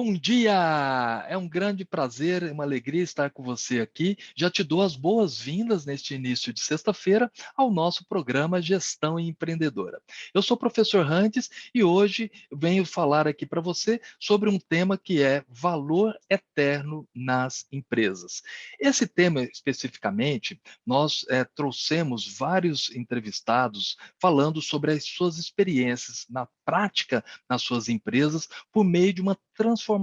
Bom dia! É um grande prazer, uma alegria estar com você aqui. Já te dou as boas-vindas neste início de sexta-feira ao nosso programa Gestão Empreendedora. Eu sou o professor Randes e hoje venho falar aqui para você sobre um tema que é valor eterno nas empresas. Esse tema especificamente, nós trouxemos vários entrevistados falando sobre as suas experiências na prática nas suas empresas por meio de uma transformação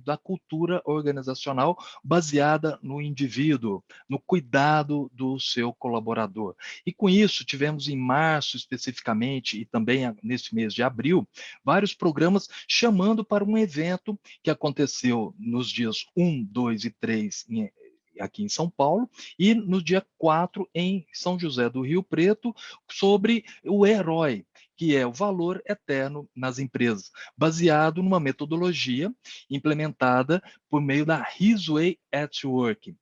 da cultura organizacional baseada no indivíduo, no cuidado do seu colaborador. E com isso, tivemos em março especificamente, e também nesse mês de abril, vários programas chamando para um evento que aconteceu nos dias 1, 2 e 3 aqui em São Paulo, e no dia 4 em São José do Rio Preto, sobre o herói, que é o valor eterno nas empresas, baseado numa metodologia implementada por meio da His Way at Work.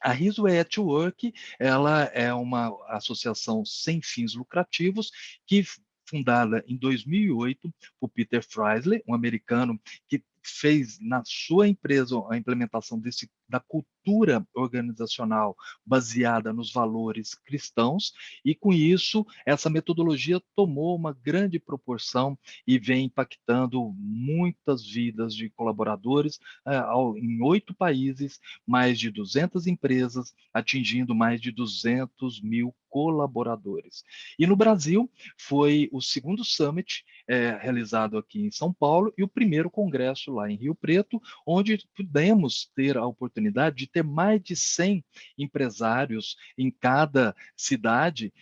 A His Way at Work, ela é uma associação sem fins lucrativos que fundada em 2008 por Peter Freisley, um americano que fez na sua empresa a implementação da cultura organizacional baseada nos valores cristãos, e com isso essa metodologia tomou uma grande proporção e vem impactando muitas vidas de colaboradores em 8 países, mais de 200 empresas, atingindo mais de 200 mil colaboradores. E no Brasil, foi o segundo Summit realizado aqui em São Paulo e o primeiro congresso lá em Rio Preto, onde pudemos ter a oportunidade de ter mais de 100 empresários em cada cidade,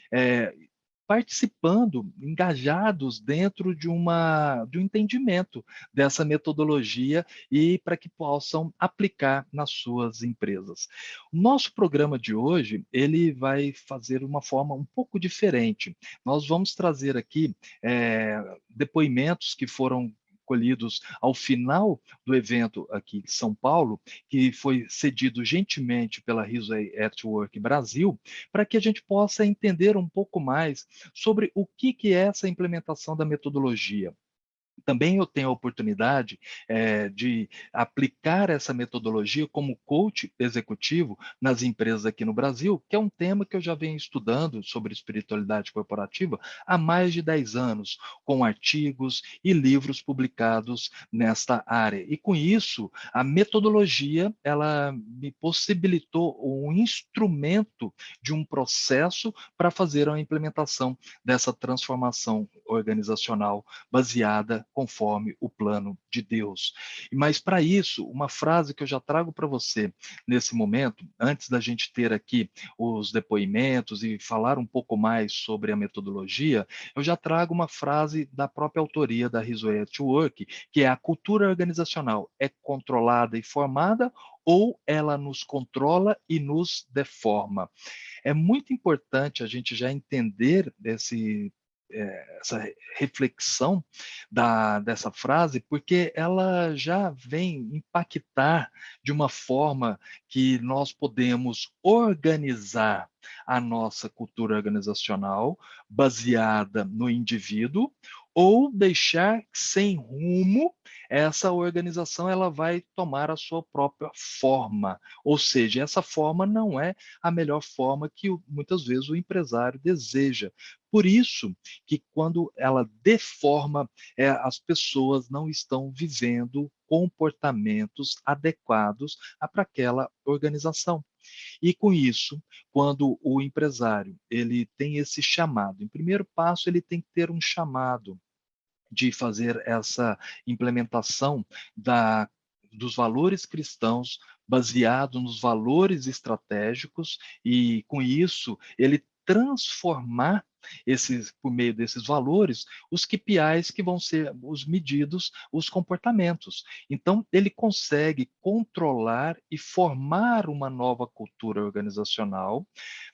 participando, engajados dentro de um entendimento dessa metodologia e para que possam aplicar nas suas empresas. O nosso programa de hoje, ele vai fazer uma forma um pouco diferente. Nós vamos trazer aqui depoimentos que foram colhidos ao final do evento aqui em São Paulo, que foi cedido gentilmente pela Risway at Work Brasil, para que a gente possa entender um pouco mais sobre o que é essa implementação da metodologia. Também eu tenho a oportunidade de aplicar essa metodologia como coach executivo nas empresas aqui no Brasil, que é um tema que eu já venho estudando sobre espiritualidade corporativa há mais de 10 anos, com artigos e livros publicados nesta área. E com isso, a metodologia, ela me possibilitou um instrumento de um processo para fazer a implementação dessa transformação organizacional baseada conforme o plano de Deus. Mas para isso, uma frase que eu já trago para você nesse momento, antes da gente ter aqui os depoimentos e falar um pouco mais sobre a metodologia, eu já trago uma frase da própria autoria da His Way at Work, que é: a cultura organizacional é controlada e formada, ou ela nos controla e nos deforma? É muito importante a gente já entender essa reflexão dessa frase, porque ela já vem impactar de uma forma que nós podemos organizar a nossa cultura organizacional baseada no indivíduo, ou deixar sem rumo. Essa organização, ela vai tomar a sua própria forma, ou seja, essa forma não é a melhor forma que muitas vezes o empresário deseja. Por isso que quando ela deforma, as pessoas não estão vivendo comportamentos adequados para aquela organização. E com isso, quando o empresário ele tem esse chamado, em primeiro passo ele tem que ter um chamado de fazer essa implementação dos valores cristãos baseado nos valores estratégicos, e com isso ele transformar por meio desses valores, os KPIs que vão ser os medidos, os comportamentos. Então, ele consegue controlar e formar uma nova cultura organizacional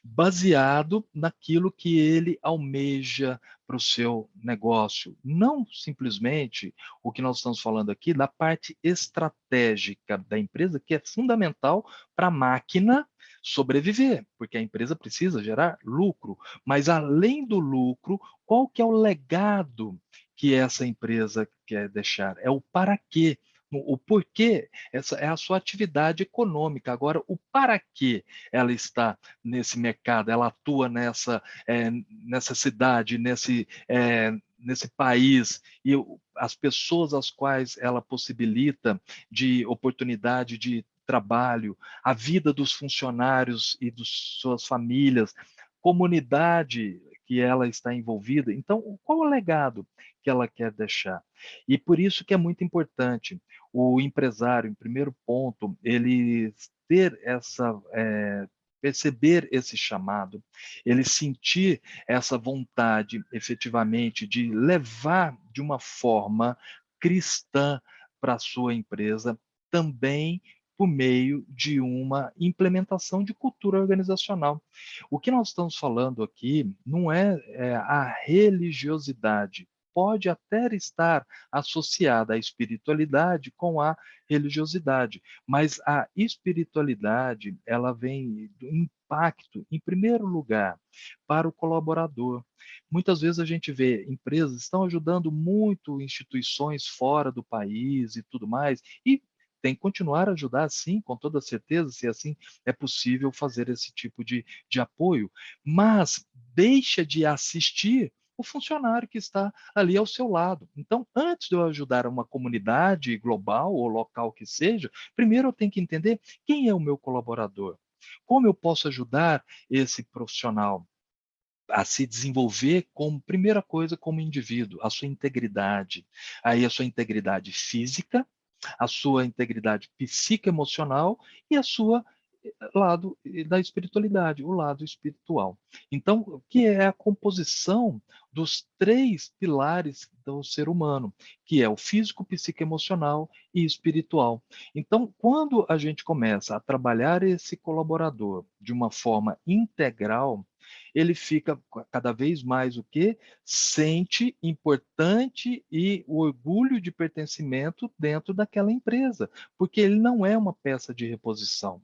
baseado naquilo que ele almeja para o seu negócio. Não simplesmente o que nós estamos falando aqui da parte estratégica da empresa, que é fundamental para a máquina sobreviver, porque a empresa precisa gerar lucro. Mas além do lucro, qual que é o legado que essa empresa quer deixar? É o para quê o porquê, essa é a sua atividade econômica. Agora, o para que ela está nesse mercado, ela atua nessa cidade, nesse país, e as pessoas às quais ela possibilita de oportunidade de trabalho, a vida dos funcionários e das suas famílias, comunidade que ela está envolvida. Então, qual o legado que ela quer deixar? E por isso que é muito importante o empresário, em primeiro ponto, ele ter perceber esse chamado, ele sentir essa vontade, efetivamente, de levar de uma forma cristã para a sua empresa, também por meio de uma implementação de cultura organizacional. O que nós estamos falando aqui não é a religiosidade, pode até estar associada à espiritualidade com a religiosidade, mas a espiritualidade, ela vem do impacto, em primeiro lugar, para o colaborador. Muitas vezes a gente vê empresas que estão ajudando muito instituições fora do país e tudo mais, e tem que continuar a ajudar, sim, com toda certeza, se assim é possível fazer esse tipo de apoio, mas deixa de assistir o funcionário que está ali ao seu lado. Então, antes de eu ajudar uma comunidade global ou local que seja, primeiro eu tenho que entender quem é o meu colaborador. Como eu posso ajudar esse profissional a se desenvolver como primeira coisa como indivíduo, a sua integridade, aí a sua integridade física, a sua integridade psicoemocional e a sua lado da espiritualidade, o lado espiritual. Então, o que é a composição dos três pilares do ser humano, que é o físico, psicoemocional e espiritual. Então, quando a gente começa a trabalhar esse colaborador de uma forma integral, ele fica cada vez mais o quê? Sente importante e o orgulho de pertencimento dentro daquela empresa, porque ele não é uma peça de reposição.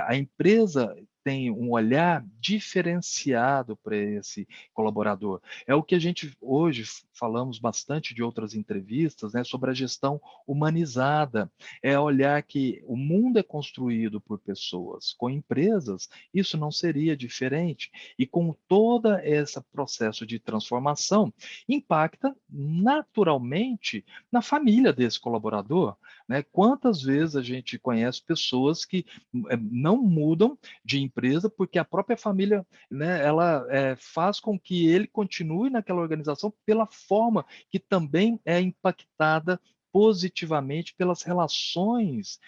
A empresa tem um olhar diferenciado para esse colaborador. É o que a gente hoje falamos bastante de outras entrevistas, né, sobre a gestão humanizada. É olhar que o mundo é construído por pessoas. Com empresas, isso não seria diferente. E com todo esse processo de transformação, impacta naturalmente na família desse colaborador. Né? Quantas vezes a gente conhece pessoas que não mudam de empresa porque a própria família, né, ela faz com que ele continue naquela organização pela forma que também é impactada positivamente pelas relações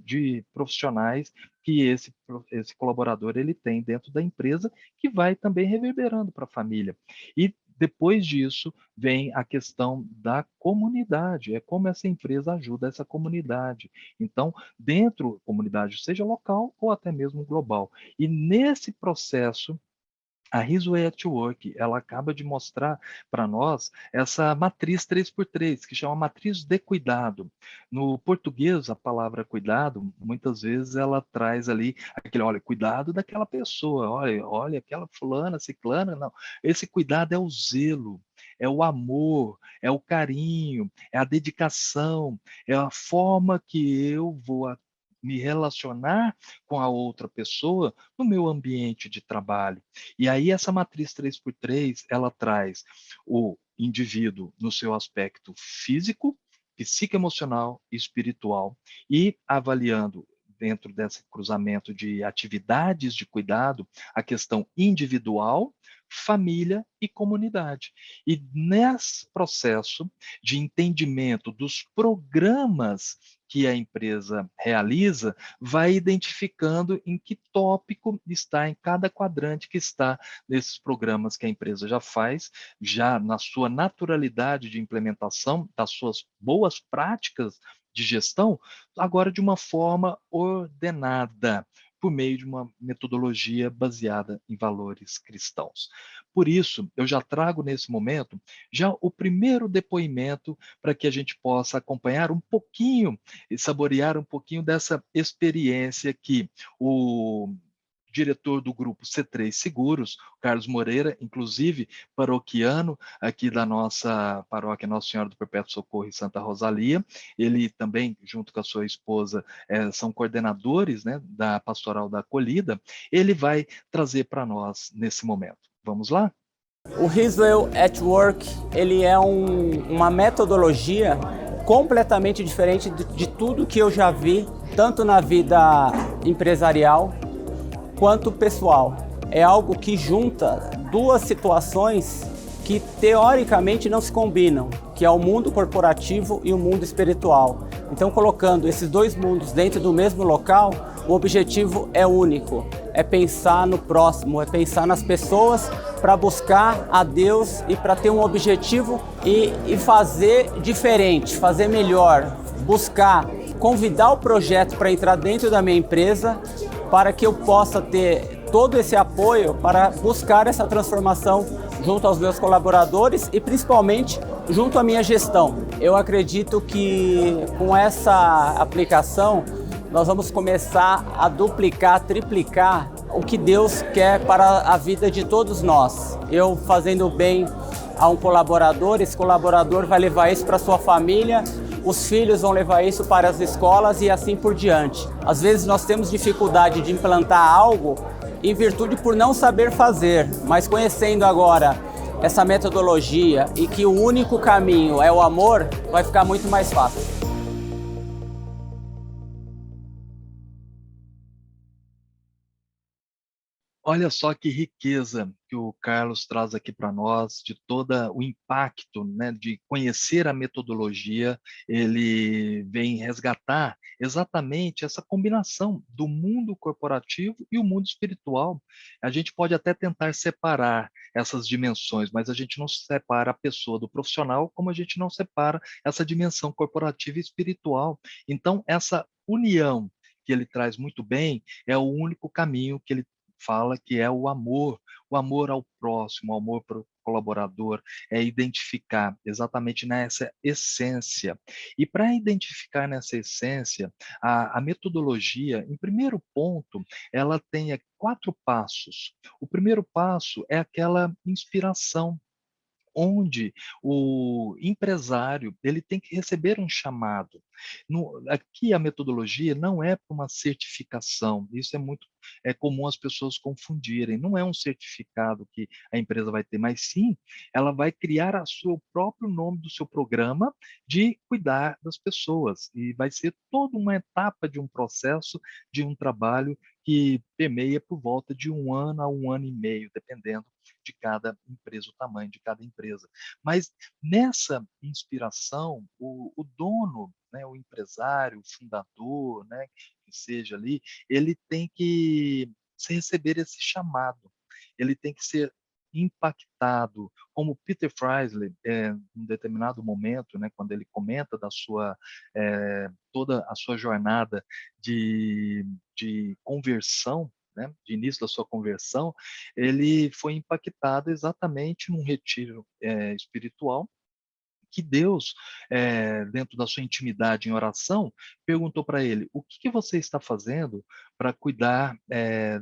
de profissionais que esse colaborador ele tem dentro da empresa, que vai também reverberando para a família. E depois disso, vem a questão da comunidade, é como essa empresa ajuda essa comunidade. Então, dentro da comunidade, seja local ou até mesmo global. E nesse processo, a Risway at Work, ela acaba de mostrar para nós essa matriz 3x3, que chama matriz de cuidado. No português, a palavra cuidado, muitas vezes ela traz ali aquele, olha, cuidado daquela pessoa, olha aquela fulana, ciclana, não. Esse cuidado é o zelo, é o amor, é o carinho, é a dedicação, é a forma que eu vou me relacionar com a outra pessoa no meu ambiente de trabalho. E aí essa matriz 3x3, ela traz o indivíduo no seu aspecto físico, psicoemocional e espiritual, e avaliando dentro desse cruzamento de atividades de cuidado, a questão individual, família e comunidade. E nesse processo de entendimento dos programas que a empresa realiza, vai identificando em que tópico está em cada quadrante que está nesses programas que a empresa já faz, já na sua naturalidade de implementação, das suas boas práticas de gestão, agora de uma forma ordenada, por meio de uma metodologia baseada em valores cristãos. Por isso, eu já trago nesse momento já o primeiro depoimento para que a gente possa acompanhar um pouquinho e saborear um pouquinho dessa experiência que o diretor do grupo C3 Seguros, Carlos Moreira, inclusive paroquiano aqui da nossa paróquia Nossa Senhora do Perpétuo Socorro em Santa Rosalia. Ele também, junto com a sua esposa, são coordenadores, né, da Pastoral da Acolhida. Ele vai trazer para nós nesse momento. Vamos lá? O Riswell at Work, ele é uma metodologia completamente diferente de tudo que eu já vi, tanto na vida empresarial quanto pessoal. É algo que junta duas situações que teoricamente não se combinam, que é o mundo corporativo e o mundo espiritual. Então, colocando esses dois mundos dentro do mesmo local, o objetivo é único, é pensar no próximo, é pensar nas pessoas para buscar a Deus e para ter um objetivo e fazer diferente, fazer melhor, buscar, convidar o projeto para entrar dentro da minha empresa para que eu possa ter todo esse apoio para buscar essa transformação junto aos meus colaboradores e principalmente junto à minha gestão. Eu acredito que com essa aplicação nós vamos começar a duplicar, triplicar o que Deus quer para a vida de todos nós. Eu fazendo bem a um colaborador, esse colaborador vai levar isso para sua família, os filhos vão levar isso para as escolas e assim por diante. Às vezes nós temos dificuldade de implantar algo em virtude por não saber fazer, mas conhecendo agora essa metodologia e que o único caminho é o amor, vai ficar muito mais fácil. Olha só que riqueza que o Carlos traz aqui para nós, de todo o impacto, né, de conhecer a metodologia. Ele vem resgatar exatamente essa combinação do mundo corporativo e o mundo espiritual. A gente pode até tentar separar essas dimensões, mas a gente não separa a pessoa do profissional, como a gente não separa essa dimensão corporativa e espiritual. Então, essa união que ele traz muito bem é o único caminho que ele fala, que é o amor ao próximo, o amor para o colaborador, é identificar exatamente nessa essência. E para identificar nessa essência, a metodologia, em primeiro ponto, ela tem 4 passos. O primeiro passo é aquela inspiração, onde o empresário ele tem que receber um chamado. Aqui a metodologia não é para uma certificação, isso é comum as pessoas confundirem. Não é um certificado que a empresa vai ter, mas sim, ela vai criar o seu próprio nome do seu programa de cuidar das pessoas, e vai ser toda uma etapa de um processo, de um trabalho que permeia por volta de 1 ano a 1 ano e meio, dependendo de cada empresa, o tamanho de cada empresa. Mas nessa inspiração, o dono, né, o empresário, o fundador, né, que seja ali, ele tem que receber esse chamado, ele tem que ser impactado, como Peter Freisley, em um determinado momento, né, quando ele comenta da sua toda a sua jornada de conversão, né, de início da sua conversão, ele foi impactado exatamente num retiro espiritual, que Deus, dentro da sua intimidade em oração, perguntou para ele: o que que você está fazendo para cuidar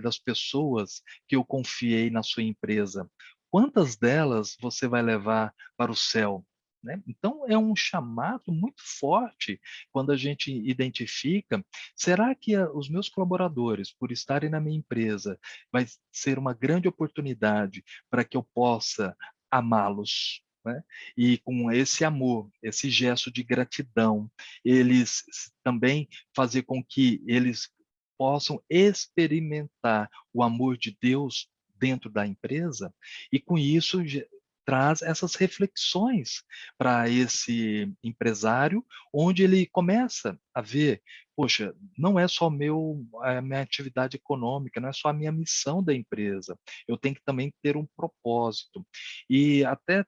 das pessoas que eu confiei na sua empresa? Quantas delas você vai levar para o céu? Né? Então, é um chamado muito forte quando a gente identifica: será que os meus colaboradores, por estarem na minha empresa, vai ser uma grande oportunidade para que eu possa amá-los? Né? E com esse amor, esse gesto de gratidão, eles também fazer com que eles possam experimentar o amor de Deus dentro da empresa, e com isso traz essas reflexões para esse empresário, onde ele começa a ver: poxa, não é só a minha atividade econômica, não é só a minha missão da empresa, eu tenho que também ter um propósito. E até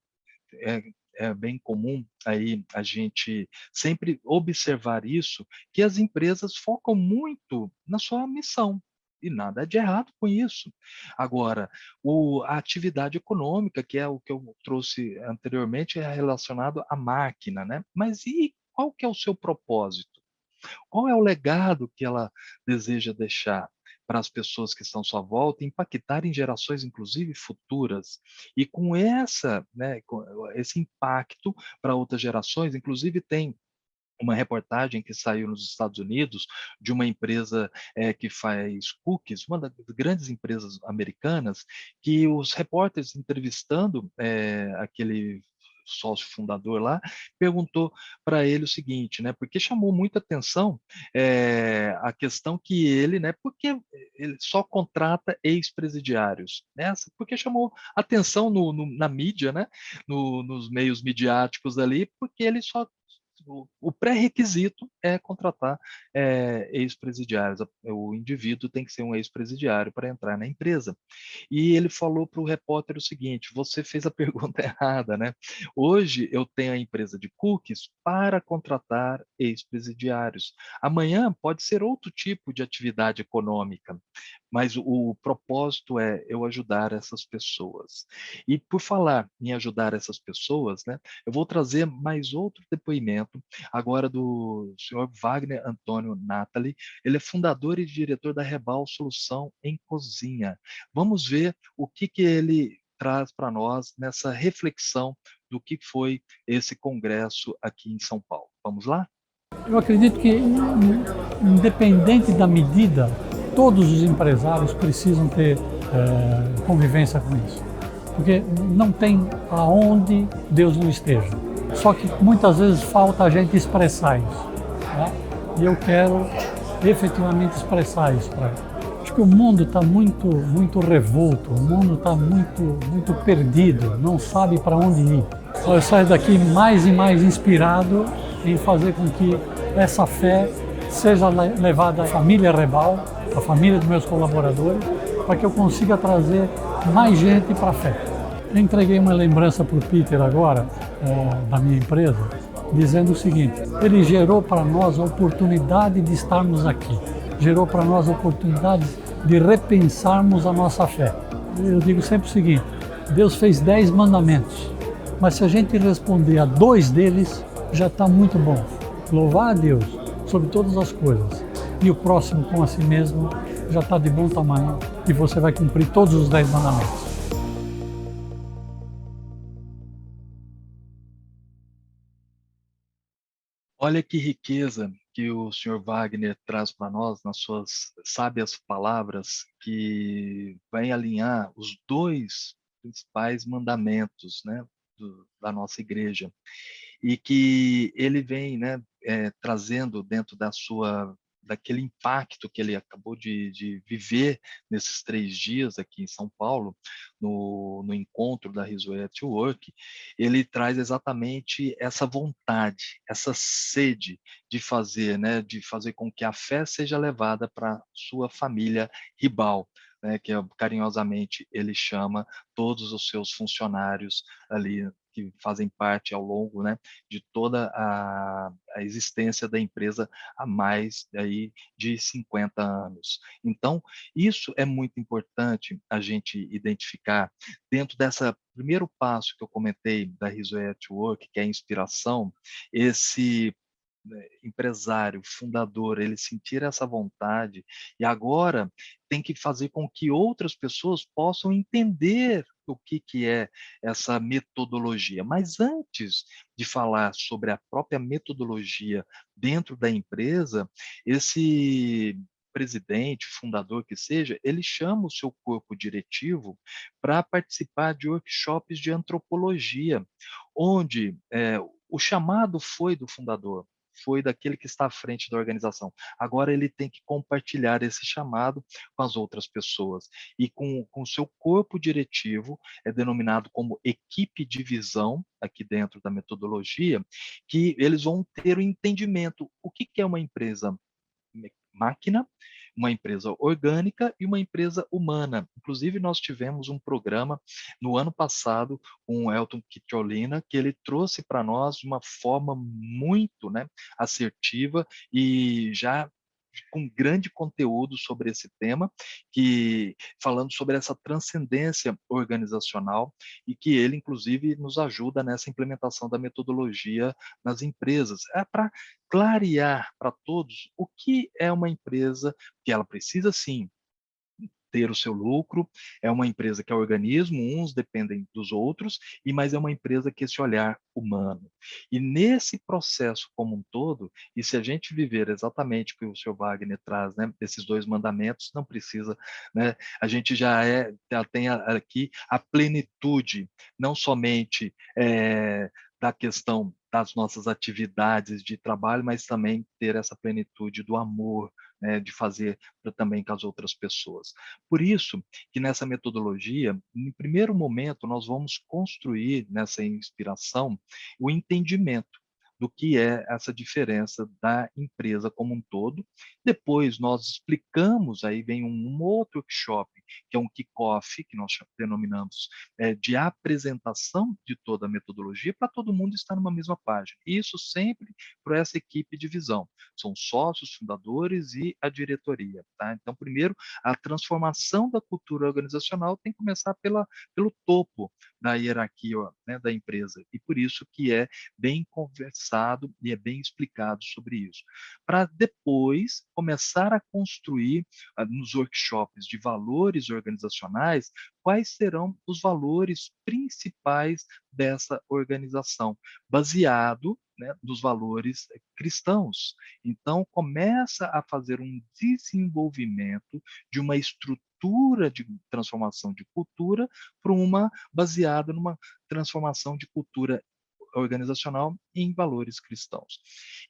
é, é bem comum aí a gente sempre observar isso, que as empresas focam muito na sua missão. E nada de errado com isso. Agora, a atividade econômica, que é o que eu trouxe anteriormente, é relacionado à máquina, né? Mas e qual que é o seu propósito? Qual é o legado que ela deseja deixar? para as pessoas que estão à sua volta, impactar em gerações, inclusive futuras. E com essa, né, com esse impacto para outras gerações, inclusive tem uma reportagem que saiu nos Estados Unidos de uma empresa que faz cookies, uma das grandes empresas americanas, que os repórteres entrevistando aquele sócio fundador lá, perguntou para ele o seguinte, né, porque chamou muita atenção a questão que ele, né, porque ele só contrata ex-presidiários, né, porque chamou atenção na mídia, né, nos meios midiáticos ali, porque ele só o pré-requisito é contratar ex-presidiários. O indivíduo tem que ser um ex-presidiário para entrar na empresa. E ele falou para o repórter o seguinte: você fez a pergunta errada, né? Hoje eu tenho a empresa de cookies para contratar ex-presidiários. Amanhã pode ser outro tipo de atividade econômica, mas o propósito é eu ajudar essas pessoas. E por falar em ajudar essas pessoas, né, eu vou trazer mais outro depoimento, agora do senhor Wagner Antônio Natali. Ele é fundador e diretor da Rebal Solução em Cozinha. Vamos ver o que ele traz para nós nessa reflexão do que foi esse congresso aqui em São Paulo. Vamos lá? Eu acredito que, independente da medida, todos os empresários precisam ter convivência com isso. Porque não tem aonde Deus não esteja. Só que muitas vezes falta a gente expressar isso. Né? E eu quero efetivamente expressar isso para ele. Acho que o mundo está muito revolto, o mundo está muito perdido, não sabe para onde ir. Então eu saio daqui mais e mais inspirado em fazer com que essa fé seja levada à família Rebal, à família dos meus colaboradores, para que eu consiga trazer mais gente para a fé. Eu entreguei uma lembrança para o Peter agora, da minha empresa, dizendo o seguinte: ele gerou para nós a oportunidade de estarmos aqui, gerou para nós a oportunidade de repensarmos a nossa fé. Eu digo sempre o seguinte: Deus fez 10 mandamentos, mas se a gente responder a 2 deles, já está muito bom. Louvar a Deus sobre todas as coisas e o próximo com a si mesmo já está de bom tamanho e você vai cumprir todos os 10 mandamentos. Olha que riqueza que o senhor Wagner traz para nós nas suas sábias palavras, que vai alinhar os 2 principais mandamentos, né, da nossa igreja, e que ele vem, né, trazendo dentro daquele impacto que ele acabou de viver nesses 3 dias aqui em São Paulo, no encontro da Riso at Work. Ele traz exatamente essa vontade, essa sede de fazer, né, de fazer com que a fé seja levada para sua família Ribal, né, que carinhosamente ele chama todos os seus funcionários ali que fazem parte ao longo, né, de toda a existência da empresa há mais aí de 50 anos. Então, isso é muito importante a gente identificar dentro dessa primeiro passo que eu comentei da Riso at Work, que é a inspiração, esse, né, empresário, fundador, ele sentir essa vontade e agora tem que fazer com que outras pessoas possam entender o que é essa metodologia. Mas antes de falar sobre a própria metodologia dentro da empresa, esse presidente, fundador que seja, ele chama o seu corpo diretivo para participar de workshops de antropologia, onde o chamado foi do fundador, foi daquele que está à frente da organização. Agora ele tem que compartilhar esse chamado com as outras pessoas. E com o seu corpo diretivo, é denominado como equipe de visão, aqui dentro da metodologia, que eles vão ter o entendimento. O que é uma empresa máquina, uma empresa orgânica e uma empresa humana. Inclusive, nós tivemos um programa no ano passado com o Elton Kitrolina, que ele trouxe para nós de uma forma muito, né, assertiva e já com grande conteúdo sobre esse tema, que falando sobre essa transcendência organizacional e que ele, inclusive, nos ajuda nessa implementação da metodologia nas empresas. É para clarear para todos o que é uma empresa, que ela precisa, sim, ter o seu lucro, é uma empresa que é organismo, uns dependem dos outros, mas é uma empresa que esse olhar humano. E nesse processo como um todo, e se a gente viver exatamente o que o senhor Wagner traz, né, esses 2 mandamentos, não precisa, né, a gente já tem aqui a plenitude, não somente da questão das nossas atividades de trabalho, mas também ter essa plenitude do amor, né, de fazer também com as outras pessoas. Por isso que nessa metodologia, em primeiro momento, nós vamos construir nessa inspiração o entendimento do que é essa diferença da empresa como um todo. Depois nós explicamos, aí vem um outro workshop, que é um kick-off, que nós denominamos de apresentação de toda a metodologia, para todo mundo estar numa mesma página. Isso sempre por essa equipe de visão. São sócios, fundadores e a diretoria. Tá? Então, primeiro, a transformação da cultura organizacional tem que começar pelo topo da hierarquia, né, da empresa. E por isso que é bem conversado e é bem explicado sobre isso. Para depois começar a construir nos workshops de valores organizacionais, quais serão os valores principais dessa organização, baseado, né, nos valores cristãos. Então, começa a fazer um desenvolvimento de uma estrutura de transformação de cultura para uma baseada numa transformação de cultura organizacional em valores cristãos.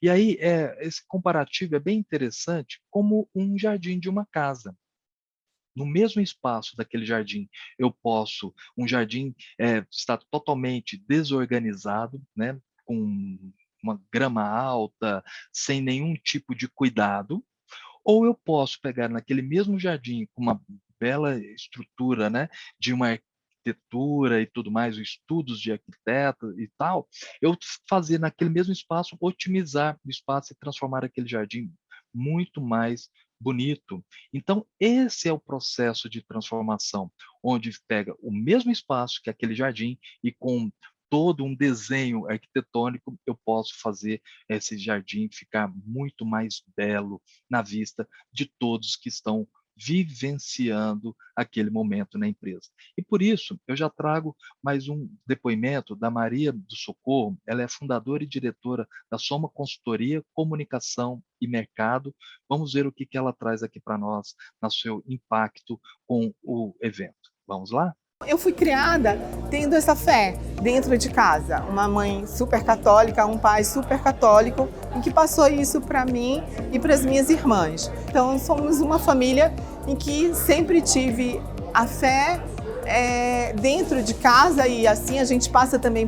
E aí, esse comparativo é bem interessante como um jardim de uma casa. No mesmo espaço daquele jardim, um jardim está totalmente desorganizado, né, com uma grama alta, sem nenhum tipo de cuidado, ou eu posso pegar naquele mesmo jardim com uma bela estrutura, né, de uma arquitetura e tudo mais, os estudos de arquiteto e tal, eu fazer naquele mesmo espaço, otimizar o espaço e transformar aquele jardim muito mais bonito. Então, esse é o processo de transformação, onde pega o mesmo espaço que aquele jardim e com todo um desenho arquitetônico, eu posso fazer esse jardim ficar muito mais belo na vista de todos que estão vivenciando aquele momento na empresa. E por isso, eu já trago mais um depoimento da Maria do Socorro. Ela é fundadora e diretora da Soma Consultoria, Comunicação e Mercado. Vamos ver o que ela traz aqui para nós, no seu impacto com o evento. Vamos lá? Eu fui criada tendo essa fé dentro de casa. Uma mãe super católica, um pai super católico, e que passou isso para mim e para as minhas irmãs. Então, somos uma família em que sempre tive a fé dentro de casa, e assim a gente passa também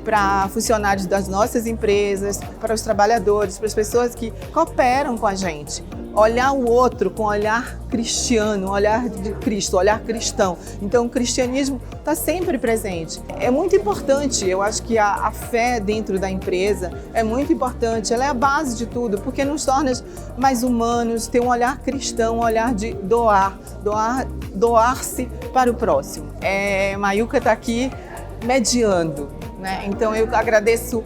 para funcionários das nossas empresas, para os trabalhadores, para as pessoas que cooperam com a gente. Olhar o outro com olhar cristiano, olhar de Cristo, olhar cristão. Então, o cristianismo está sempre presente. É muito importante, eu acho que a fé dentro da empresa é muito importante. Ela é a base de tudo, porque nos torna mais humanos, ter um olhar cristão, um olhar de doar-se para o próximo. Mayuca está aqui mediando, né? Então, eu agradeço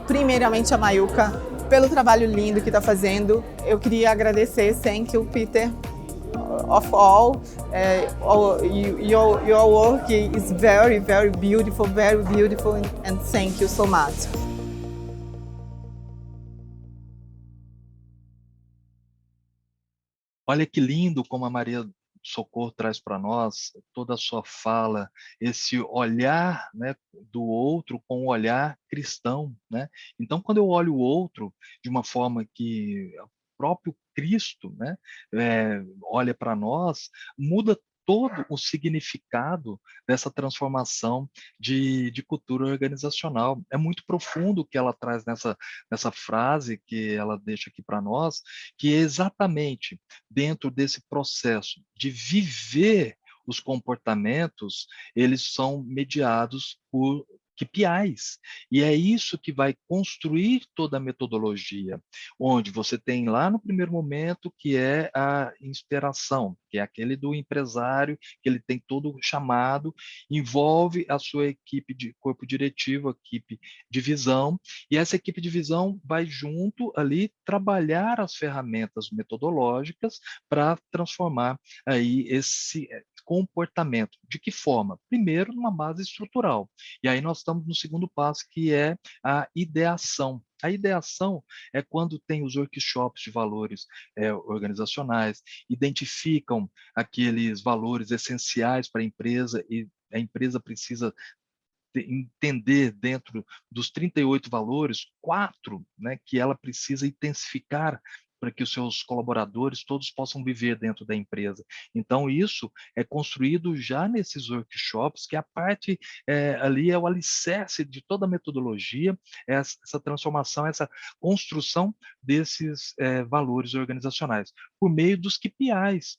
primeiramente a Mayuca pelo trabalho lindo que está fazendo. Eu queria agradecer, thank you, Peter, of all. Your work is very, very beautiful, and thank you so much. Olha que lindo como a Maria Socorro traz para nós toda a sua fala, esse olhar, né, do outro com o olhar cristão, né? Então, quando eu olho o outro de uma forma que o próprio Cristo, né, olha para nós, muda todo o significado dessa transformação de cultura organizacional. É muito profundo o que ela traz nessa frase que ela deixa aqui para nós, que é exatamente dentro desse processo de viver os comportamentos, eles são mediados por KPIs. E é isso que vai construir toda a metodologia, onde você tem lá no primeiro momento, que é a inspiração, que é aquele do empresário, que ele tem todo o chamado, envolve a sua equipe de corpo diretivo, equipe de visão, e essa equipe de visão vai junto ali trabalhar as ferramentas metodológicas para transformar aí esse comportamento. De que forma? Primeiro, numa base estrutural. E aí nós estamos no segundo passo, que é a ideação. A ideação é quando tem os workshops de valores organizacionais, identificam aqueles valores essenciais para a empresa e a empresa precisa entender dentro dos 38 valores, 4, né, que ela precisa intensificar para que os seus colaboradores todos possam viver dentro da empresa. Então, isso é construído já nesses workshops, que a parte ali é o alicerce de toda a metodologia, essa transformação, essa construção desses valores organizacionais, por meio dos KPIs.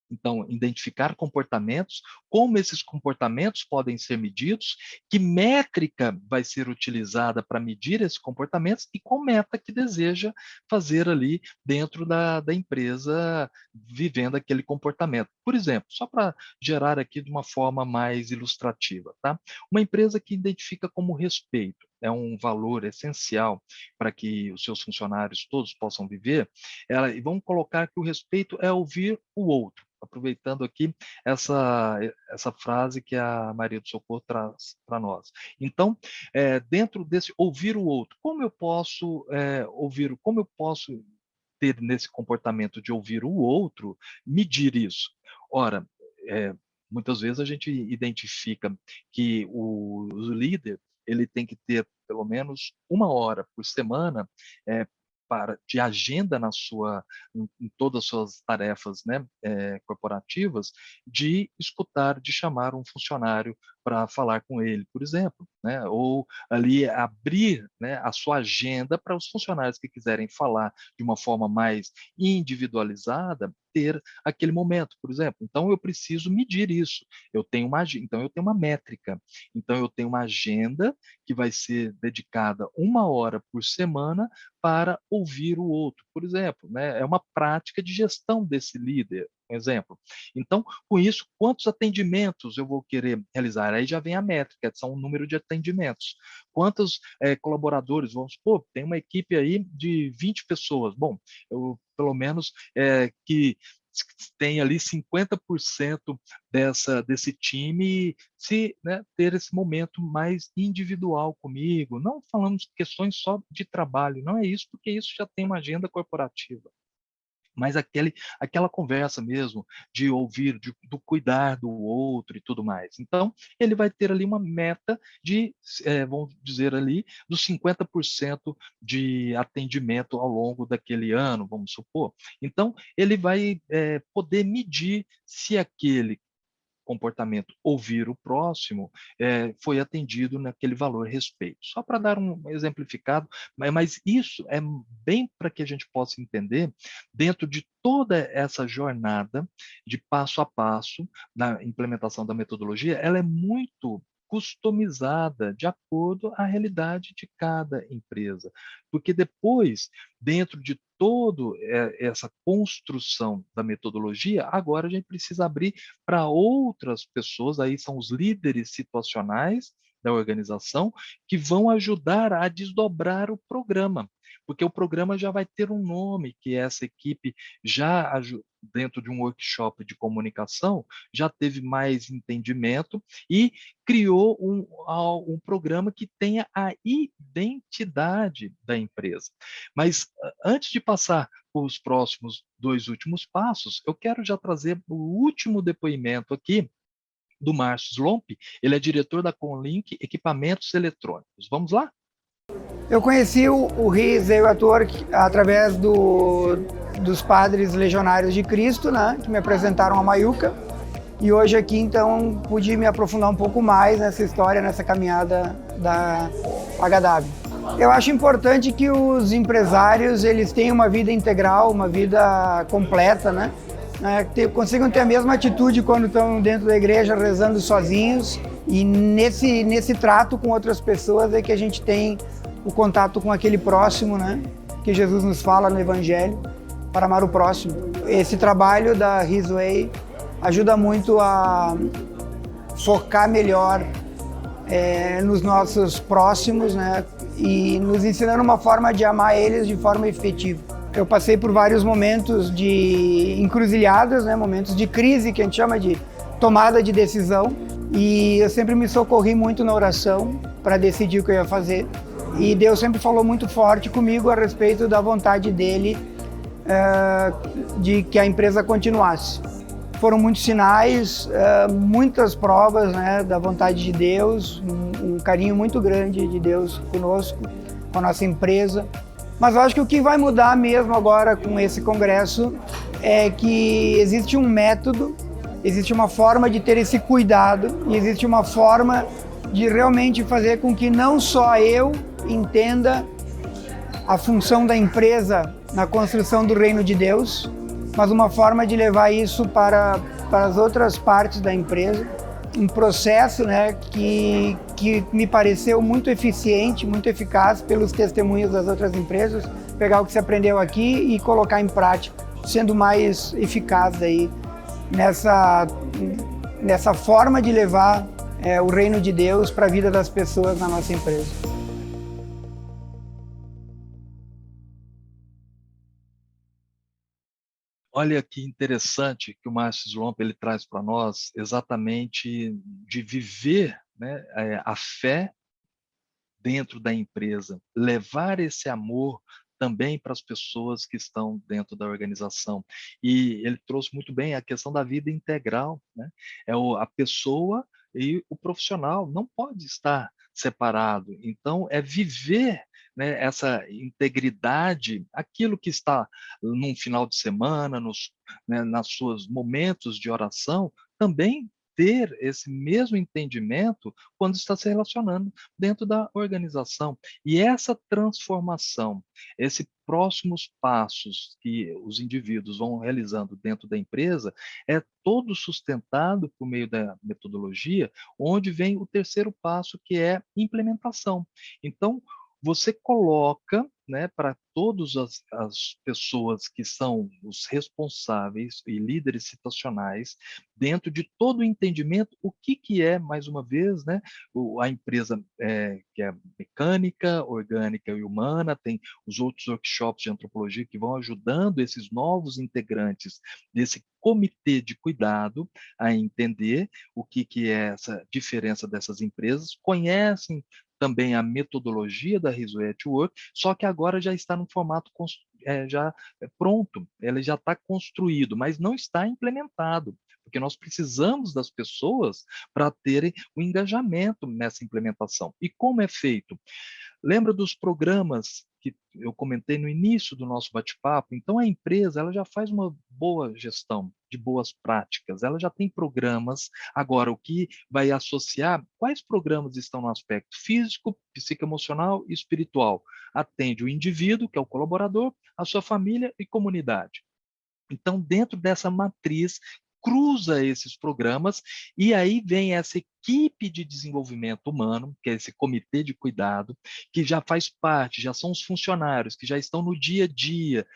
Então, identificar comportamentos, como esses comportamentos podem ser medidos, que métrica vai ser utilizada para medir esses comportamentos e qual meta que deseja fazer ali dentro da empresa, vivendo aquele comportamento. Por exemplo, só para gerar aqui de uma forma mais ilustrativa, tá? Uma empresa que identifica como respeito é um valor essencial para que os seus funcionários todos possam viver, e vamos colocar que o respeito é ouvir o outro, aproveitando aqui essa frase que a Maria do Socorro traz para nós. Então, dentro desse ouvir o outro, como eu posso ter nesse comportamento de ouvir o outro, medir isso? Ora, muitas vezes a gente identifica que o líder ele tem que ter pelo menos 1 hora por semana de agenda em todas as suas tarefas, né, corporativas, de escutar, de chamar um funcionário para falar com ele, por exemplo, né, ou ali abrir, né, a sua agenda para os funcionários que quiserem falar de uma forma mais individualizada, ter aquele momento, por exemplo. Então, eu preciso medir isso. Então, eu tenho uma métrica. Então, eu tenho uma agenda que vai ser dedicada 1 hora por semana para ouvir o outro, por exemplo, né? É uma prática de gestão desse líder, um exemplo. Então, com isso, quantos atendimentos eu vou querer realizar? Aí já vem a métrica, são o número de atendimentos. Quantos colaboradores? Vamos supor, tem uma equipe aí de 20 pessoas. Bom, eu pelo menos que tem ali 50% desse time né, ter esse momento mais individual comigo. Não falamos de questões só de trabalho, não é isso, porque isso já tem uma agenda corporativa. Mas aquela conversa mesmo de ouvir, do cuidar do outro e tudo mais. Então, ele vai ter ali uma meta de, vamos dizer ali, dos 50% de atendimento ao longo daquele ano, vamos supor. Então, ele vai poder medir se aquele comportamento ouvir o próximo foi atendido naquele valor respeito. Só para dar um exemplificado, mas isso é bem para que a gente possa entender, dentro de toda essa jornada de passo a passo na implementação da metodologia, ela é muito customizada de acordo à realidade de cada empresa. Porque depois, dentro de toda essa construção da metodologia, agora a gente precisa abrir para outras pessoas, aí são os líderes situacionais da organização, que vão ajudar a desdobrar o programa, porque o programa já vai ter um nome, que essa equipe já, dentro de um workshop de comunicação, já teve mais entendimento e criou um programa que tenha a identidade da empresa. Mas antes de passar para os próximos 2 últimos passos, eu quero já trazer o último depoimento aqui do Márcio Slomp. Ele é diretor da Conlink Equipamentos Eletrônicos. Vamos lá? Eu conheci o RIS através dos padres legionários de Cristo, né, que me apresentaram a Mayuca. E hoje aqui, então, pude me aprofundar um pouco mais nessa história, nessa caminhada da HW. Eu acho importante que os empresários eles tenham uma vida integral, uma vida completa, né? né, consigam ter a mesma atitude quando estão dentro da igreja rezando sozinhos, e nesse trato com outras pessoas é que a gente tem o contato com aquele próximo, né, que Jesus nos fala no Evangelho, para amar o próximo. Esse trabalho da His Way ajuda muito a focar melhor nos nossos próximos, né, e nos ensinando uma forma de amar eles de forma efetiva. Eu passei por vários momentos de encruzilhadas, né, momentos de crise, que a gente chama de tomada de decisão, e eu sempre me socorri muito na oração para decidir o que eu ia fazer. E Deus sempre falou muito forte comigo a respeito da vontade dele de que a empresa continuasse. Foram muitos sinais, muitas provas, né, da vontade de Deus, um carinho muito grande de Deus conosco, com a nossa empresa. Mas eu acho que o que vai mudar mesmo agora com esse congresso é que existe um método, existe uma forma de ter esse cuidado e existe uma forma de realmente fazer com que não só eu entenda a função da empresa na construção do reino de Deus, mas uma forma de levar isso para as outras partes da empresa. Um processo, né, que me pareceu muito eficiente, muito eficaz pelos testemunhos das outras empresas, pegar o que se aprendeu aqui e colocar em prática, sendo mais eficaz aí nessa forma de levar o reino de Deus para a vida das pessoas na nossa empresa. Olha que interessante que o Márcio Slomp ele traz para nós exatamente de viver, né, a fé dentro da empresa, levar esse amor também para as pessoas que estão dentro da organização. E ele trouxe muito bem a questão da vida integral, né? A pessoa e o profissional não pode estar separado. Então, é viver, né, essa integridade, aquilo que está num final de semana, né, nas suas momentos de oração, também ter esse mesmo entendimento quando está se relacionando dentro da organização. E essa transformação, esses próximos passos que os indivíduos vão realizando dentro da empresa, é todo sustentado por meio da metodologia, onde vem o terceiro passo, que é implementação. Então, você coloca, né, para todas as pessoas que são os responsáveis e líderes situacionais, dentro de todo o entendimento, o que é, mais uma vez, né, a empresa que é mecânica, orgânica e humana, tem os outros workshops de antropologia que vão ajudando esses novos integrantes desse comitê de cuidado a entender o que é essa diferença dessas empresas, conhecem também a metodologia da Rizzo at Work, só que agora já está no formato já pronto, ele já está construído, mas não está implementado, porque nós precisamos das pessoas para terem o engajamento nessa implementação. E como é feito? Lembra dos programas que eu comentei no início do nosso bate-papo? Então, a empresa ela já faz uma boa gestão de boas práticas, ela já tem programas. Agora, o que vai associar, quais programas estão no aspecto físico, psicoemocional e espiritual? Atende o indivíduo, que é o colaborador, a sua família e comunidade. Então, dentro dessa matriz, cruza esses programas e aí vem essa equipe de desenvolvimento humano, que é esse comitê de cuidado, que já faz parte, já são os funcionários, que já estão no dia a dia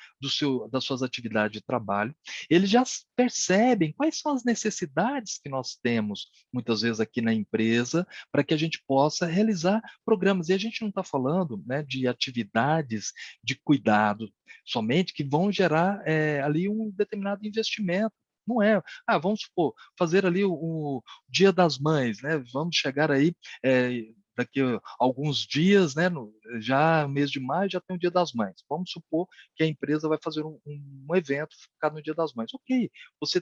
das suas atividades de trabalho. Eles já percebem quais são as necessidades que nós temos, muitas vezes aqui na empresa, para que a gente possa realizar programas. E a gente não está falando, né, de atividades de cuidado somente que vão gerar ali um determinado investimento. Não é, vamos supor, fazer ali o Dia das Mães, né? Vamos chegar aí daqui a alguns dias, né? Já no mês de maio já tem o Dia das Mães. Vamos supor que a empresa vai fazer um evento focado no Dia das Mães. Ok, você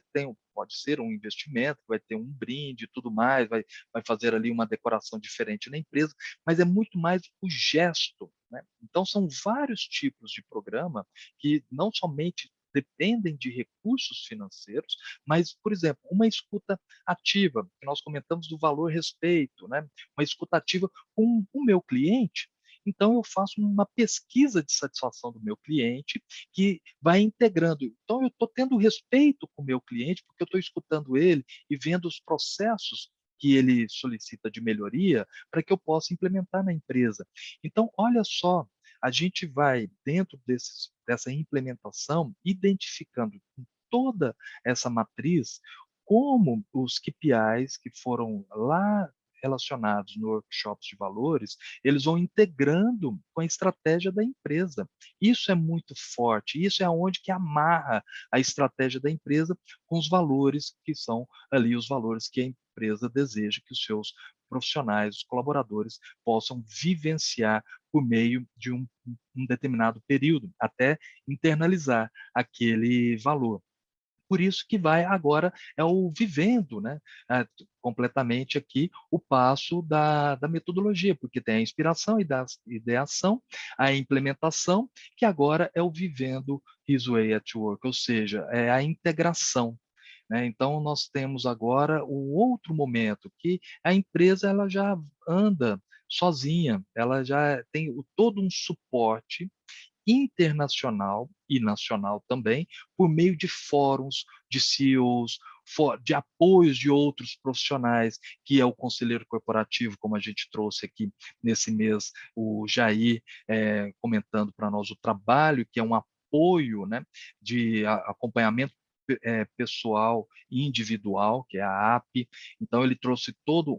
pode ser um investimento, vai ter um brinde e tudo mais, vai fazer ali uma decoração diferente na empresa, mas é muito mais o gesto, né? Então, são vários tipos de programa que não somente dependem de recursos financeiros, mas, por exemplo, uma escuta ativa, que nós comentamos do valor respeito, né? Uma escuta ativa com o meu cliente, Então, eu faço uma pesquisa de satisfação do meu cliente que vai integrando. Então, eu estou tendo respeito com o meu cliente, porque eu estou escutando ele e vendo os processos que ele solicita de melhoria para que eu possa implementar na empresa. Então, olha só, a gente vai, dentro dessa implementação, identificando toda essa matriz, como os KPIs que foram lá relacionados no workshops de valores, eles vão integrando com a estratégia da empresa. Isso é muito forte, isso é onde que amarra a estratégia da empresa com os valores que são ali os valores que a empresa deseja que os seus profissionais, os colaboradores, possam vivenciar por meio de um determinado período, até internalizar aquele valor. Por isso que vai agora é o vivendo, né, completamente aqui o passo da metodologia, porque tem a inspiração e da ideação, a implementação, que agora é o vivendo His Way at Work, ou seja, é a integração. Né? Então, nós temos agora o outro momento, que a empresa ela já anda sozinha, ela já tem todo um suporte internacional e nacional também, por meio de fóruns, de CEOs, de apoios de outros profissionais, que é o conselheiro corporativo, como a gente trouxe aqui nesse mês, o Jair, comentando para nós o trabalho, que é um apoio, né, de acompanhamento pessoal e individual, que é a API. Então, ele trouxe todo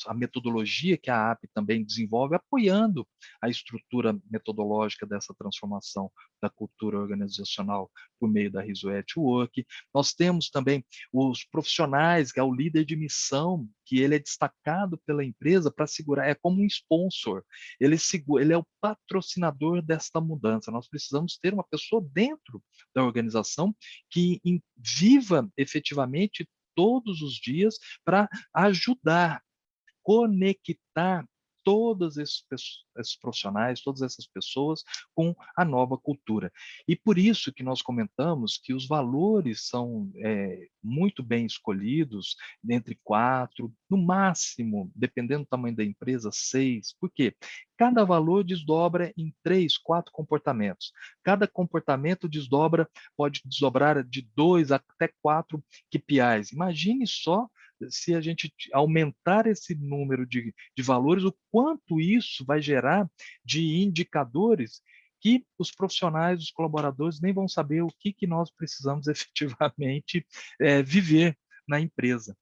a metodologia que a API também desenvolve, apoiando a estrutura metodológica dessa transformação da cultura organizacional por meio da His Way at Work. Nós temos também os profissionais, que é o líder de missão, que ele é destacado pela empresa para segurar, é como um sponsor, ele é o patrocinador desta mudança. Nós precisamos ter uma pessoa dentro da organização que viva efetivamente todos os dias para ajudar, conectar todos esses profissionais, todas essas pessoas com a nova cultura. E por isso que nós comentamos que os valores são muito bem escolhidos, entre 4, no máximo, dependendo do tamanho da empresa, 6. Por quê? Cada valor desdobra em 3, 4 comportamentos. Cada comportamento pode desdobrar de 2 até 4 KPIs. Imagine só se a gente aumentar esse número de valores, o quanto isso vai gerar de indicadores que os profissionais, os colaboradores nem vão saber o que nós precisamos efetivamente viver na empresa.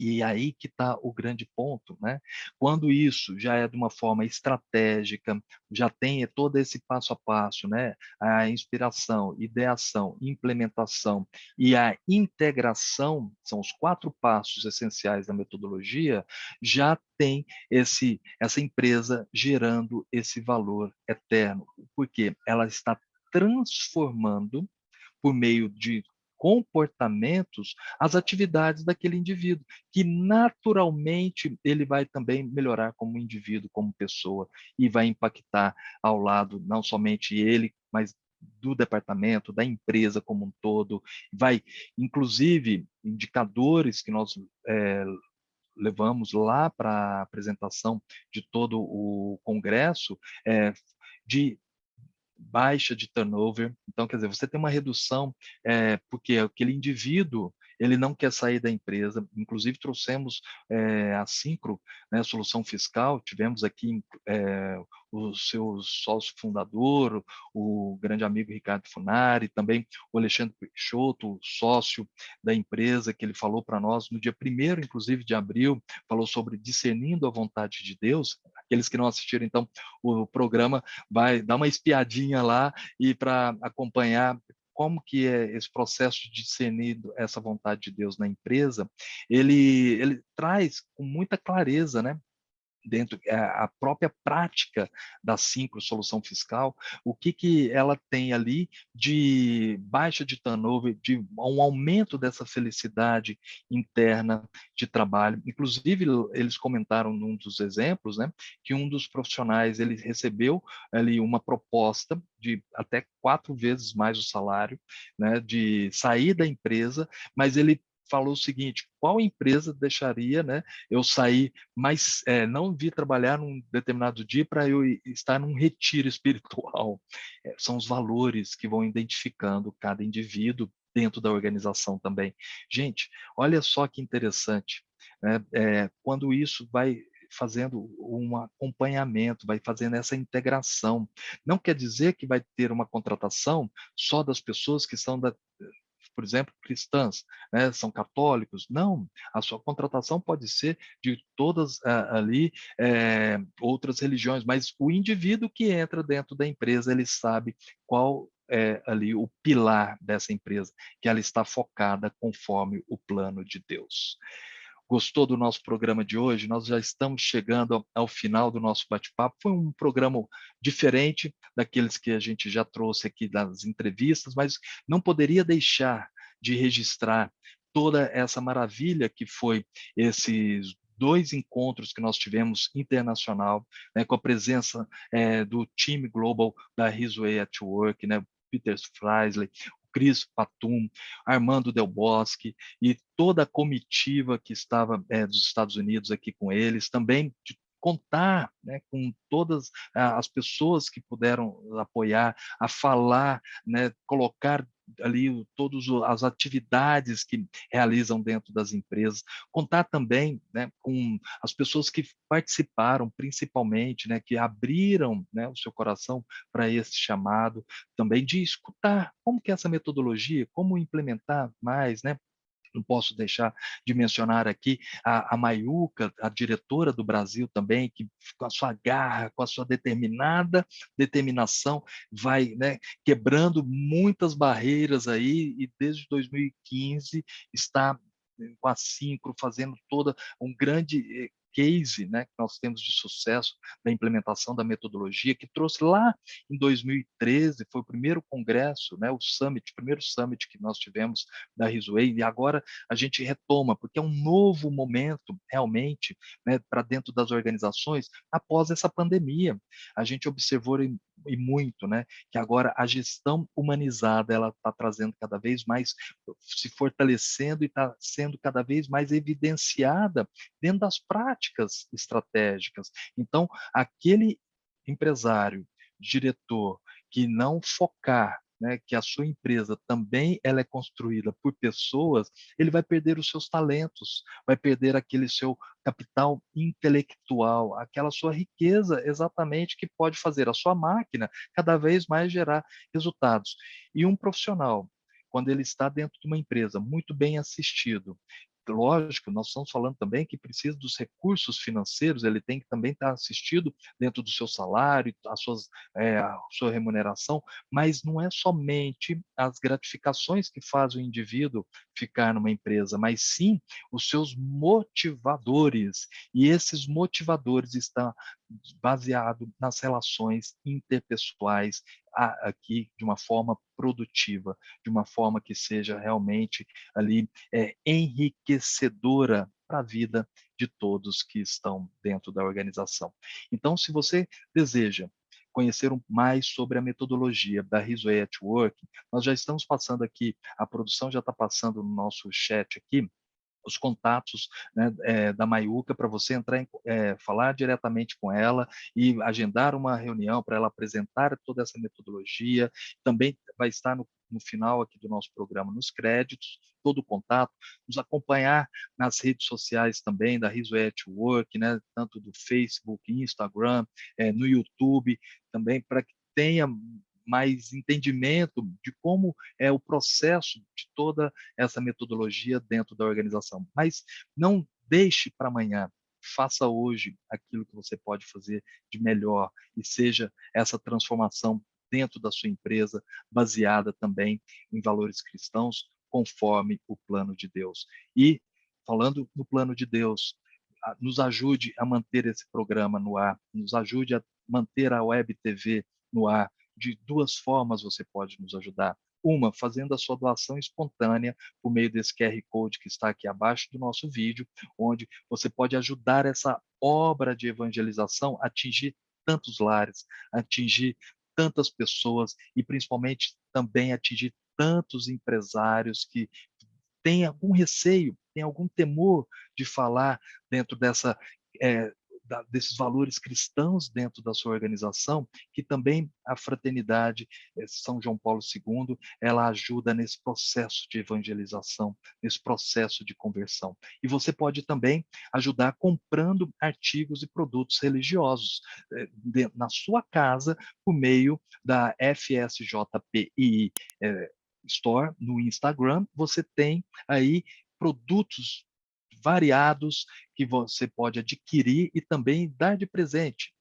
E aí que está o grande ponto, né? Quando isso já é de uma forma estratégica, já tem todo esse passo a passo, né? A inspiração, ideação, implementação e a integração, são os 4 passos essenciais da metodologia, já tem essa empresa gerando esse valor eterno, porque ela está transformando por meio de comportamentos as atividades daquele indivíduo, que naturalmente ele vai também melhorar como indivíduo, como pessoa, e vai impactar ao lado não somente ele, mas do departamento, da empresa como um todo, vai, inclusive, indicadores que nós levamos lá para a apresentação de todo o congresso, de baixa de turnover. Então, quer dizer, você tem uma redução, porque aquele indivíduo ele não quer sair da empresa. Inclusive, trouxemos a Syncro, né, solução fiscal, tivemos aqui o seu sócio fundador, o grande amigo Ricardo Funari, também o Alexandre Peixoto, sócio da empresa, que ele falou para nós no dia 1º, inclusive, de abril, falou sobre discernindo a vontade de Deus. Aqueles que não assistiram, então, o programa, vai dar uma espiadinha lá e para acompanhar como que é esse processo de discernir essa vontade de Deus na empresa, ele traz com muita clareza, né? Dentro a própria prática da Syncro Solução Fiscal, o que ela tem ali de baixa de turnover, de um aumento dessa felicidade interna de trabalho. Inclusive, eles comentaram num dos exemplos, né, que um dos profissionais ele recebeu ali uma proposta de até 4 vezes mais o salário, né, de sair da empresa, mas ele falou o seguinte: qual empresa deixaria, né, eu sair, mas não vir trabalhar num determinado dia para eu estar num retiro espiritual? São os valores que vão identificando cada indivíduo dentro da organização também. Gente, olha só que interessante, né? Quando isso vai fazendo um acompanhamento, vai fazendo essa integração. Não quer dizer que vai ter uma contratação só das pessoas que são por exemplo, cristãs, né, são católicos. Não, a sua contratação pode ser de todas ali outras religiões, mas o indivíduo que entra dentro da empresa, ele sabe qual é ali o pilar dessa empresa, que ela está focada conforme o plano de Deus. Gostou do nosso programa de hoje? Nós já estamos chegando ao final do nosso bate-papo. Foi um programa diferente daqueles que a gente já trouxe aqui das entrevistas, mas não poderia deixar de registrar toda essa maravilha que foi esses 2 encontros que nós tivemos internacional, né, com a presença do time global da His Way at Work, né, Peter Freisley, Cris Patum, Armando Del Bosque e toda a comitiva que estava dos Estados Unidos aqui com eles, também de contar, né, com todas as pessoas que puderam apoiar, a falar, né, colocar ali todas as atividades que realizam dentro das empresas, contar também, né, com as pessoas que participaram, principalmente, né, que abriram, né, o seu coração para esse chamado, também de escutar como que é essa metodologia, como implementar mais, né? Não posso deixar de mencionar aqui a Mayuca, a diretora do Brasil também, que com a sua garra, com a sua determinação, vai, né, quebrando muitas barreiras aí, e desde 2015 está com a Syncro fazendo toda um grande case, né, que nós temos de sucesso da implementação da metodologia, que trouxe lá em 2013, foi o primeiro congresso, né, o primeiro summit que nós tivemos da Risway, e agora a gente retoma, porque é um novo momento, realmente, né, para dentro das organizações, após essa pandemia. A gente observou e muito, né, que agora a gestão humanizada, ela está trazendo cada vez mais, se fortalecendo e está sendo cada vez mais evidenciada dentro das práticas estratégicas. Então, aquele empresário, diretor, que não focar, né, que a sua empresa também ela é construída por pessoas, ele vai perder os seus talentos, vai perder aquele seu capital intelectual, aquela sua riqueza exatamente que pode fazer a sua máquina cada vez mais gerar resultados. E um profissional, quando ele está dentro de uma empresa muito bem assistido, lógico, nós estamos falando também que precisa dos recursos financeiros, ele tem que também estar assistido dentro do seu salário, a sua remuneração, mas não é somente as gratificações que fazem o indivíduo ficar numa empresa, mas sim os seus motivadores, e esses motivadores estão baseados nas relações interpessoais aqui de uma forma produtiva, de uma forma que seja realmente ali enriquecedora para a vida de todos que estão dentro da organização. Então, se você deseja conhecer mais sobre a metodologia da His Way at Work, nós já estamos passando aqui, a produção já está passando no nosso chat aqui, os contatos, né, da Mayuca para você entrar falar diretamente com ela e agendar uma reunião para ela apresentar toda essa metodologia. Também vai estar no final aqui do nosso programa, nos créditos, todo o contato, nos acompanhar nas redes sociais também, da His Way at Work, né, tanto do Facebook, Instagram, no YouTube, também para que tenha mais entendimento de como é o processo de toda essa metodologia dentro da organização. Mas não deixe para amanhã. Faça hoje aquilo que você pode fazer de melhor e seja essa transformação dentro da sua empresa, baseada também em valores cristãos, conforme o plano de Deus. E, falando no plano de Deus, nos ajude a manter esse programa no ar, nos ajude a manter a Web TV no ar. De 2 formas você pode nos ajudar. Uma, fazendo a sua doação espontânea por meio desse QR Code que está aqui abaixo do nosso vídeo, onde você pode ajudar essa obra de evangelização a atingir tantos lares, atingir tantas pessoas e principalmente também atingir tantos empresários que tem algum receio, tem algum temor de falar dentro desses valores cristãos dentro da sua organização, que também a fraternidade São João Paulo II, ela ajuda nesse processo de evangelização, nesse processo de conversão. E você pode também ajudar comprando artigos e produtos religiosos na sua casa, por meio da FSJPI Store no Instagram. Você tem aí produtos variados que você pode adquirir e também dar de presente.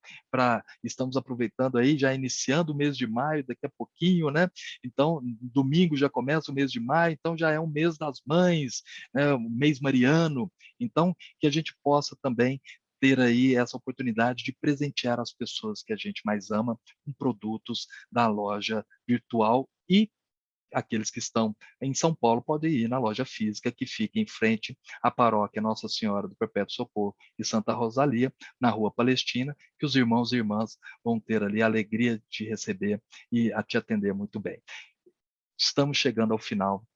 Estamos aproveitando aí, já iniciando o mês de maio, daqui a pouquinho, né? Então, domingo já começa o mês de maio, então já é um mês das mães, né? Um mês mariano. Então, que a gente possa também ter aí essa oportunidade de presentear as pessoas que a gente mais ama com produtos da loja virtual, e aqueles que estão em São Paulo podem ir na loja física que fica em frente à paróquia Nossa Senhora do Perpétuo Socorro e Santa Rosalia, na Rua Palestina, que os irmãos e irmãs vão ter ali a alegria de receber e a te atender muito bem. Estamos chegando ao final.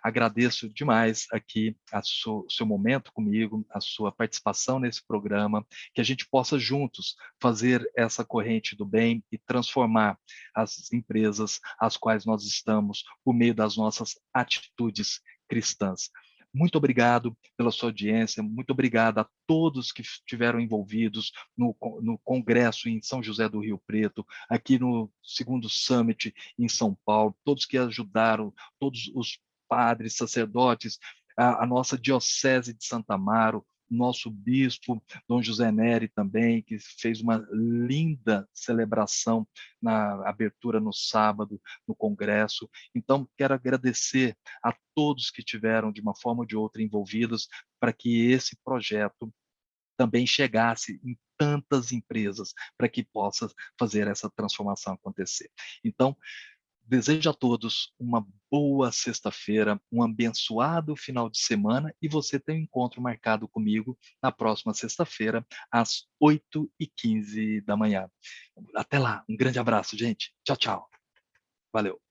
Agradeço demais aqui o seu momento comigo, a sua participação nesse programa, que a gente possa juntos fazer essa corrente do bem e transformar as empresas às quais nós estamos por meio das nossas atitudes cristãs. Muito obrigado pela sua audiência, muito obrigado a todos que estiveram envolvidos no Congresso em São José do Rio Preto, aqui no segundo Summit em São Paulo, todos que ajudaram, todos os padres, sacerdotes, a nossa Diocese de Santa Amaro, nosso bispo, Dom José Neri também, que fez uma linda celebração na abertura no sábado, no Congresso. Então, quero agradecer a todos que tiveram, de uma forma ou de outra, envolvidos, para que esse projeto também chegasse em tantas empresas, para que possa fazer essa transformação acontecer. Então, desejo a todos uma boa sexta-feira, um abençoado final de semana, e você tem um encontro marcado comigo na próxima sexta-feira, às 8h15 da manhã. Até lá, um grande abraço, gente. Tchau, tchau. Valeu.